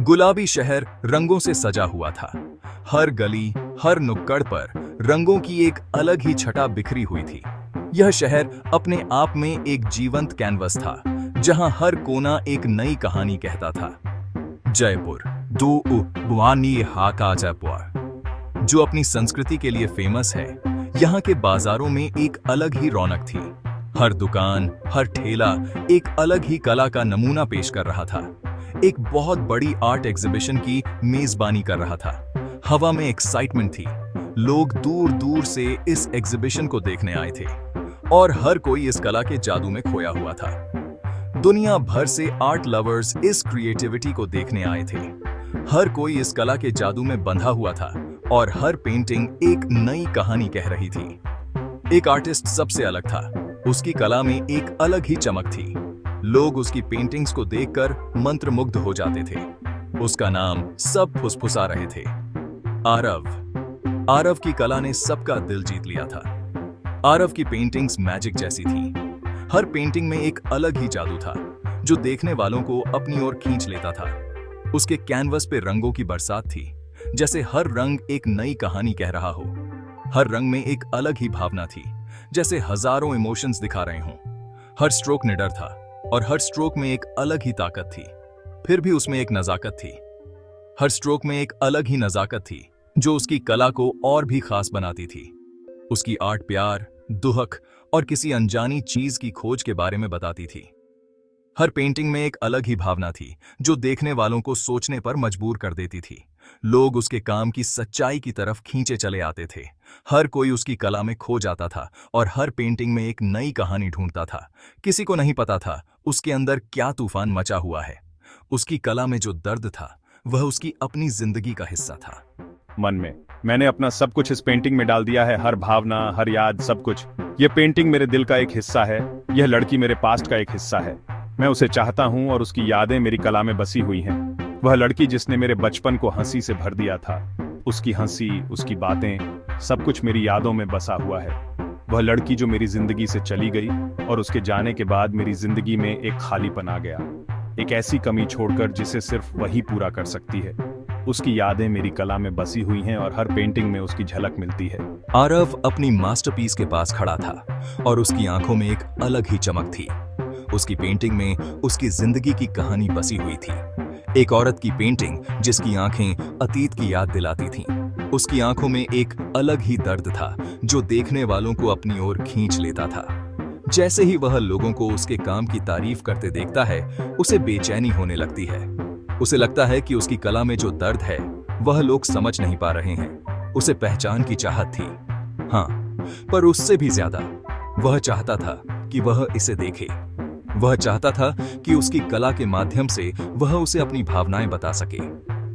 गुलाबी शहर रंगों से सजा हुआ था। हर गली, हर नुक्कड़ पर रंगों की एक अलग ही छटा बिखरी हुई थी। यह शहर अपने आप में एक जीवंत कैनवस था, जहां हर कोना एक नई कहानी कहता था। जयपुर बुआनी हाका जयपुर, जो अपनी संस्कृति के लिए फेमस है। यहाँ के बाजारों में एक अलग ही रौनक थी। हर दुकान, हर ठेला एक अलग ही कला का नमूना पेश कर रहा था। एक बहुत बड़ी आर्ट एग्जीबिशन की मेजबानी कर रहा था। हवा में एक्साइटमेंट थी। लोग दूर दूर से इस एग्जीबिशन को देखने आए थे और हर कोई इस कला के जादू में खोया हुआ था। दुनिया भर से आर्ट लवर्स इस क्रिएटिविटी को देखने आए थे। हर कोई इस कला के जादू में बंधा हुआ था और हर पेंटिंग एक नई कहानी कह रही थी। एक आर्टिस्ट सबसे अलग था। उसकी कला में एक अलग ही चमक थी। लोग उसकी पेंटिंग्स को देखकर मंत्रमुग्ध हो जाते थे। उसका नाम सब फुसफुसा रहे थे, आरव। आरव की कला ने सबका दिल जीत लिया था। आरव की पेंटिंग्स मैजिक जैसी थी। हर पेंटिंग में एक अलग ही जादू था, जो देखने वालों को अपनी ओर खींच लेता था। उसके कैनवस पे रंगों की बरसात थी, जैसे हर रंग एक नई कहानी कह रहा हो। हर रंग में एक अलग ही भावना थी, जैसे हजारों इमोशंस दिखा रहे हों। हर स्ट्रोक निडर था और हर स्ट्रोक में एक अलग ही ताकत थी। फिर भी उसमें एक नजाकत थी। हर स्ट्रोक में एक अलग ही नजाकत थी, जो उसकी कला को और भी खास बनाती थी। उसकी आर्ट प्यार, दुहक और किसी अनजानी चीज की खोज के बारे में बताती थी। हर पेंटिंग में एक अलग ही भावना थी, जो देखने वालों को सोचने पर मजबूर कर देती थी। लोग उसके काम की सच्चाई की तरफ खींचे चले आते थे। हर कोई उसकी कला में खो जाता था और हर पेंटिंग में एक नई कहानी ढूंढता था। किसी को नहीं पता था उसके अंदर क्या तूफान मचा हुआ है। उसकी कला में जो दर्द था, वह उसकी अपनी जिंदगी का हिस्सा था। मन में मैंने अपना सब कुछ इस पेंटिंग में डाल दिया है। हर भावना, हर याद, सब कुछ। ये पेंटिंग मेरे दिल का एक हिस्सा है। यह लड़की मेरे पास्ट का एक हिस्सा है। मैं उसे चाहता हूँ और उसकी यादें मेरी कला में बसी हुई हैं। वह लड़की जिसने मेरे बचपन को हंसी से भर दिया था। उसकी हंसी, उसकी बातें, सब कुछ मेरी यादों में बसा हुआ है। वह लड़की जो मेरी जिंदगी से चली गई और उसके जाने के बाद मेरी जिंदगी में एक खालीपन आ गया। एक ऐसी कमी छोड़कर जिसे सिर्फ वही पूरा कर सकती है। उसकी यादें मेरी कला में बसी हुई हैं और हर पेंटिंग में उसकी झलक मिलती है। आरव अपनी मास्टरपीस के पास खड़ा था और उसकी आंखों में एक अलग ही चमक थी। उसकी पेंटिंग में उसकी जिंदगी की कहानी बसी हुई थी। एक औरत की पेंटिंग जिसकी आंखें अतीत की याद दिलाती थीं। उसकी आंखों में एक अलग ही दर्द था, जो देखने वालों को अपनी ओर खींच लेता था। जैसे ही वह लोगों को उसके काम की तारीफ करते देखता है, उसे बेचैनी होने लगती है। उसे लगता है कि उसकी कला में जो दर्द है, वह लोग समझ नहीं पा रहे हैं। उसे पहचान की चाहत थी, हाँ, पर उससे भी ज्यादा वह चाहता था कि वह इसे देखे। वह चाहता था कि उसकी कला के माध्यम से वह उसे अपनी भावनाएं बता सके,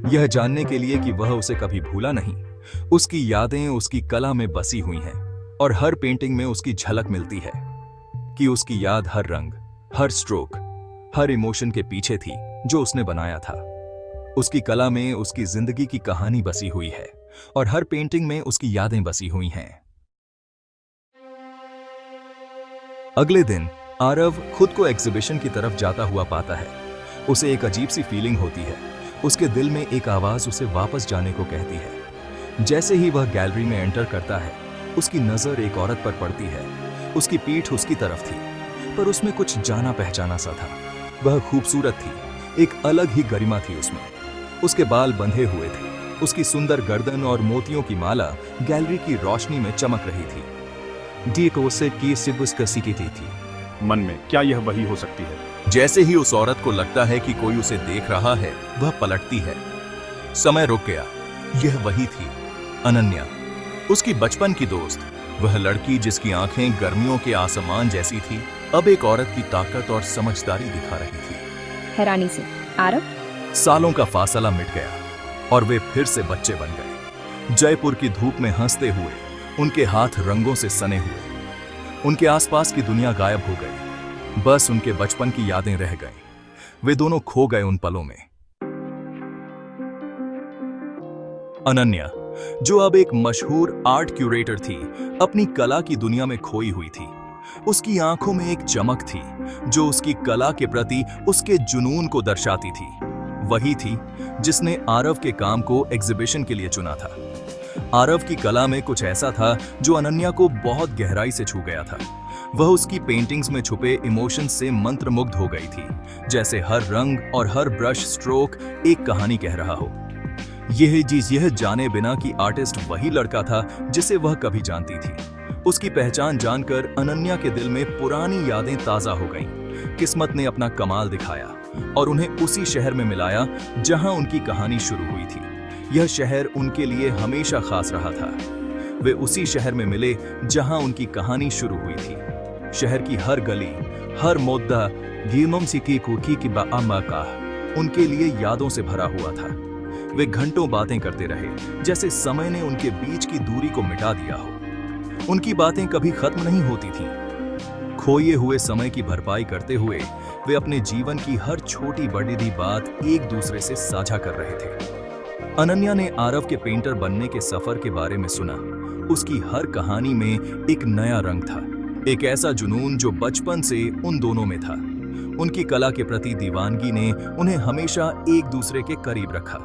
यह जानने के लिए कि वह उसे कभी भूला नहीं। उसकी यादें उसकी कला में बसी हुई हैं और हर पेंटिंग में उसकी झलक मिलती है कि उसकी याद हर रंग, हर स्ट्रोक, हर इमोशन के पीछे थी जो उसने बनाया था। उसकी कला में उसकी जिंदगी की कहानी बसी हुई है और हर पेंटिंग में उसकी यादें बसी हुई हैं। अगले दिन आरव खुद को एग्जीबिशन की तरफ जाता हुआ पाता है। उसे एक अजीब सी फीलिंग होती है। उसके दिल में एक आवाज उसे वापस जाने को कहती है। जैसे ही वह गैलरी में एंटर करता है, उसकी नजर एक औरत पर पड़ती है। उसकी पीठ उसकी तरफ थी, पर उसमें कुछ जाना पहचाना सा था। वह खूबसूरत थी, एक अलग ही गरिमा थी उसमें। उसके बाल बंधे हुए थे। उसकी सुंदर गर्दन और मोतियों की माला गैलरी की रोशनी में चमक रही थी। डी कोसे की सिबुस कसी की थी। मन में क्या यह वही हो सकती है? जैसे ही उस औरत को लगता है कि कोई उसे देख रहा है, वह पलटती है। समय रुक गया। यह वही थी, अनन्या, उसकी बचपन की दोस्त। वह लड़की जिसकी आंखें गर्मियों के आसमान जैसी थी, अब एक औरत की ताकत और समझदारी दिखा रही थी। हैरानी से आरव, सालों का फासला मिट गया और वे फिर से बच्चे बन गए। जयपुर की धूप में हंसते हुए, उनके हाथ रंगों से सने हुए। उनके आसपास की दुनिया गायब हो गई। बस उनके बचपन की यादें रह गईं। वे दोनों खो गए उन पलों में। अनन्या, जो अब एक मशहूर आर्ट क्यूरेटर थी, अपनी कला की दुनिया में खोई हुई थी। उसकी आंखों में एक चमक थी जो उसकी कला के प्रति उसके जुनून को दर्शाती थी। वही थी जिसने आरव के काम को एग्जीबिशन के लिए चुना था। आरव की कला में कुछ ऐसा था जो अनन्या को बहुत गहराई से छू गया था। वह उसकी पेंटिंग्स में छुपे इमोशंस से मंत्रमुग्ध हो गई थी, जैसे हर रंग और हर ब्रश स्ट्रोक एक कहानी कह रहा हो। यह जाने बिना कि आर्टिस्ट वही लड़का था जिसे वह कभी जानती थी। उसकी पहचान जानकर अनन्या के दिल में पुरानी यादें ताजा हो गईं। किस्मत ने अपना कमाल दिखाया और उन्हें उसी शहर में मिलाया जहां उनकी कहानी शुरू हुई थी। यह शहर उनके लिए हमेशा खास रहा था। वे उसी शहर में मिले जहां उनकी कहानी शुरू हुई थी। शहर की हर गली, हर मोद्दा गीमम सिकी कुकी की बाअमा का उनके लिए यादों से भरा हुआ था। वे घंटों बातें करते रहे, जैसे समय ने उनके बीच की दूरी को मिटा दिया हो। उनकी बातें कभी खत्म नहीं होती थीं। खोए हुए समय की भरपाई करते हुए वे अपने जीवन की हर छोटी बड़ी बात एक दूसरे से साझा कर रहे थे। अनन्या ने आरव के पेंटर बनने के सफर के बारे में सुना। उसकी हर कहानी में एक नया रंग था, एक ऐसा जुनून जो बचपन से उन दोनों में था। उनकी कला के प्रति दीवानगी ने उन्हें हमेशा एक दूसरे के करीब रखा।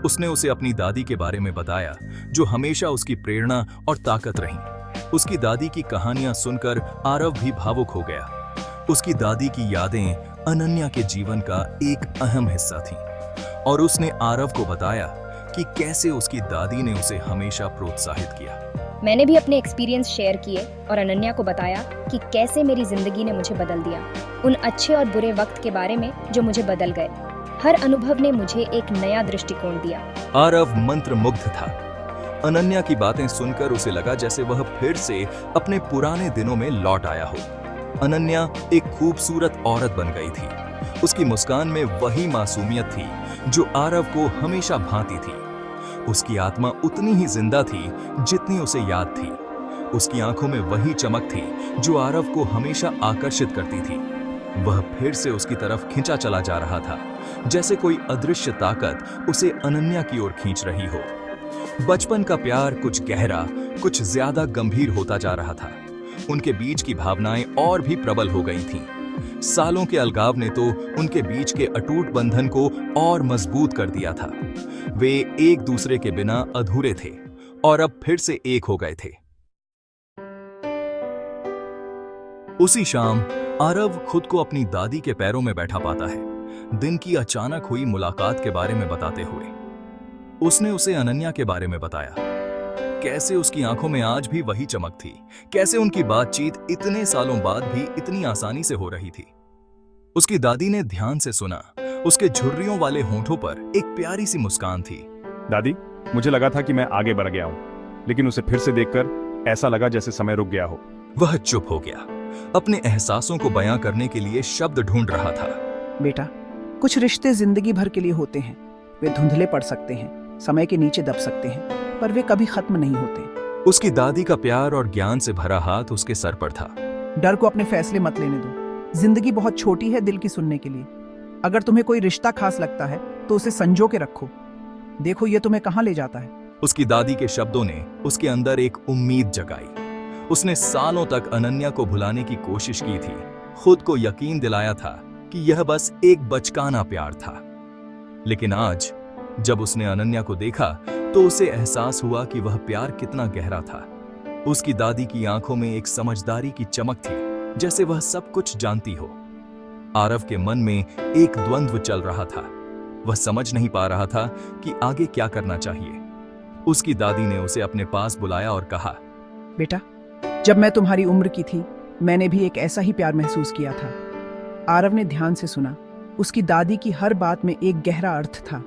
उसने उसे अपनी दादी के बारे में बताया, जो हमेशा उसकी प्रेरणा और ताकत रही। उसकी दादी की कहानियां सुनकर आरव भी भावुक हो गया। उसकी दादी की यादें अनन्या के जीवन का एक अहम हिस्सा थीं और उसने आरव को बताया कि कैसे उसकी दादी ने उसे हमेशा प्रोत्साहित किया। मैंने भी अपने एक्सपीरियंस शेयर किए और अनन्या को बताया कि कैसे मेरी जिंदगी ने मुझे बदल दिया, उन अच्छे और बुरे वक्त के बारे में जो मुझे बदल गए। हर अनुभव ने मुझे एक नया दृष्टिकोण दिया। आरव मंत्रमुग्ध था। अनन्या की बातें सुनकर उसे लगा जैसे वह फिर से अपने पुराने दिनों में लौट आया हो। अनन्या एक खूबसूरत औरत बन गई थी। उसकी मुस्कान में वही मासूमियत थी जो आरव को हमेशा भाती थी। उसकी आत्मा उतनी ही जिंदा थी जितनी उसे याद थी। उसकी आंखों में वही चमक थी जो आरव को हमेशा आकर्षित करती थी। वह फिर से उसकी तरफ खिंचा चला जा रहा था, जैसे कोई अदृश्य ताकत उसे अनन्या की ओर खींच रही हो। बचपन का प्यार कुछ गहरा, कुछ ज्यादा गंभीर होता जा रहा था। उनके बीच की भावनाएं और भी प्रबल हो गई थीं। सालों के अलगाव ने तो उनके बीच के अटूट बंधन को और मजबूत कर दिया था। वे एक दूसरे के बिना अधूरे थे और अब फिर से एक हो गए थे। उसी शाम आरव खुद को अपनी दादी के पैरों में बैठा पाता है, दिन की अचानक हुई मुलाकात के बारे में बताते हुए। उसने उसे अनन्या के बारे में बताया, कैसे उसकी आंखों में आज भी वही चमक थी, कैसे उनकी बातचीत इतने सालों बाद भी इतनी आसानी से हो रही थी। उसकी दादी ने ध्यान से सुना। उसके झुर्रियों वाले होठों पर एक प्यारी सी मुस्कान थी। दादी, मुझे लगा था कि मैं आगे बढ़ गया हूँ, लेकिन उसे फिर से देखकर ऐसा लगा जैसे समय रुक गया हो। वह चुप हो गया, अपने एहसासों को बयां करने के लिए शब्द ढूंढ रहा था। बेटा, कुछ रिश्ते जिंदगी भर के लिए होते हैं। वे धुंधले पड़ सकते हैं, समय के नीचे दब सकते हैं, पर वे कभी खत्म नहीं होते। उसकी दादी का प्यार और ज्ञान से भरा हाथ उसके सर पर था। डर को अपने फैसले मत लेने दो। जिंदगी बहुत छोटी है दिल की सुनने के लिए। अगर तुम्हें कोई रिश्ता खास लगता है तो उसे संजो के रखो। देखो ये तुम्हें कहां ले जाता है। उसकी दादी के शब्दों ने उसके अंदर एक उम्मीद जगाई। उसने सालों तक अनन्या को भुलाने की कोशिश की थी, खुद को यकीन दिलाया था कि यह बस एक बचकाना प्यार था। लेकिन आज जब उसने अनन्या को देखा तो उसे एहसास हुआ कि वह प्यार कितना गहरा था। उसकी दादी की आंखों में एक समझदारी की चमक थी, जैसे वह सब कुछ जानती हो। आरव के मन में एक द्वंद्व चल रहा था। वह समझ नहीं पा रहा था कि आगे क्या करना चाहिए। उसकी दादी ने उसे अपने पास बुलाया और कहा, बेटा, जब मैं तुम्हारी उम्र की थी मैंने भी एक ऐसा ही प्यार महसूस किया था। आरव ने ध्यान से सुना। उसकी दादी की हर बात में एक गहरा अर्थ था।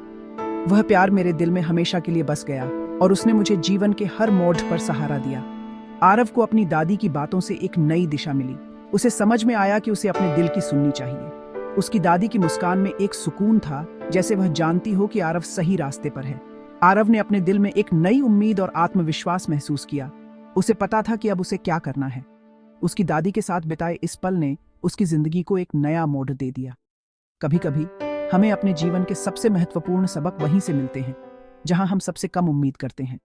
वह प्यार मेरे दिल में हमेशा के लिए बस गया और उसने मुझे जीवन के हर मोड़ पर सहारा दिया। आरव को अपनी दादी की बातों से एक नई दिशा मिली। उसे समझ में आया कि उसे अपने दिल की सुननी चाहिए। उसकी दादी की मुस्कान में एक सुकून था, जैसे वह जानती हो कि आरव सही रास्ते पर है। आरव ने अपने दिल में एक नई उम्मीद और आत्मविश्वास महसूस किया। उसे पता था कि अब उसे क्या करना है। उसकी दादी के साथ बिताए इस पल ने उसकी जिंदगी को एक नया मोड़ दे दिया। कभी कभी हमें अपने जीवन के सबसे महत्वपूर्ण सबक वहीं से मिलते हैं जहां हम सबसे कम उम्मीद करते हैं।